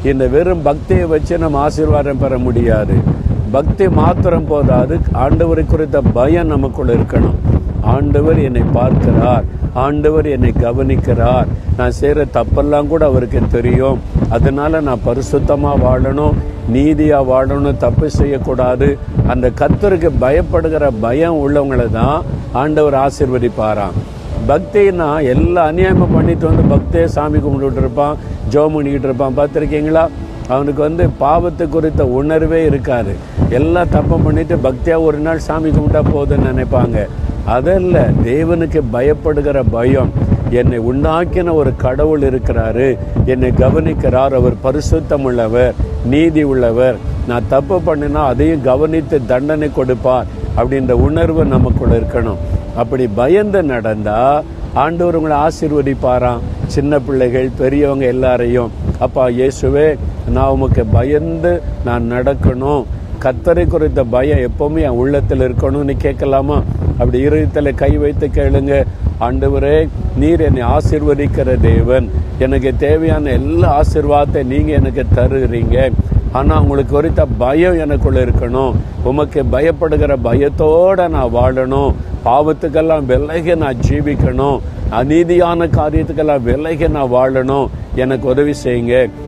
இந்த வெறும் பக்தியை வச்சு நம்ம ஆசீர்வாதம் பெற முடியாது. பக்தி மாத்திரம் போதாது, ஆண்டவரை குறித்த பயம் நமக்குள்ள இருக்கணும். ஆண்டவர் என்னை பார்க்கிறார், ஆண்டவர் என்னை கவனிக்கிறார், நான் செய்கிற தப்பெல்லாம் கூட அவருக்கு தெரியும், அதனால நான் பரிசுத்தமாக வாழணும், நீதியாக வாழணும், தப்பு செய்யக்கூடாது. அந்த கர்த்தருக்கு பயப்படுகிற பயம் உள்ளவங்களை தான் ஆண்டவர் ஆசீர்வதிப்பாராம். பக்தின்னா எல்லாம் அநியாயமாக பண்ணிட்டு வந்து பக்தியை சாமி கும்பிட்டு இருப்பான், ஜெபம் பண்ணிக்கிட்டு இருப்பான். பார்த்துருக்கீங்களா? அவனுக்கு பாவத்தை குறித்த உணர்வே இருக்காது. எல்லாம் தப்பம் பண்ணிட்டு பக்தியாக ஒரு நாள் சாமி கும்பிட்டா போதுன்னு நினைப்பாங்க. அதல்ல, தேவனுக்கு பயப்படுகிற பயம். என்னை உண்டாக்கின ஒரு கடவுள் இருக்கிறாரு, என்னை கவனிக்கிறார், அவர் பரிசுத்தம் உள்ளவர், நீதி உள்ளவர், நான் தப்பு பண்ணினா அதையும் கவனித்து தண்டனை கொடுப்பார் அப்படின்ற உணர்வு நமக்குள்ள இருக்கணும். அப்படி பயந்து நடந்தா ஆண்டவர் உங்களை ஆசீர்வதிப்பாராம். சின்ன பிள்ளைகள் பெரியவங்க எல்லாரையும், அப்பா இயேசுவே, நான் உமக்கு பயந்து நான் நடக்கணும், கர்த்தரை குறித்த பயம் எப்பவுமே என் உள்ளத்தில் இருக்கணும்னு கேட்கலாமா? அப்படி இருதயத்தில் கை வைத்து கேளுங்க. ஆண்டவரே, நீர் என்னை ஆசீர்வதிக்கிற தேவன், எனக்கு தேவையான எல்லா ஆசீர்வாதத்தை நீங்கள் எனக்கு தருகிறீங்க. ஆனால் உங்களுக்கு குறித்த பயம் எனக்குள்ள இருக்கணும். உமக்கு பயப்படுகிற பயத்தோடு நான் வாழணும். பாவத்துக்கெல்லாம் விலகி நான் ஜீவிக்கணும். அநீதியான காரியத்துக்கெல்லாம் விலகி நான் வாழணும். எனக்கு உதவி செய்யுங்க.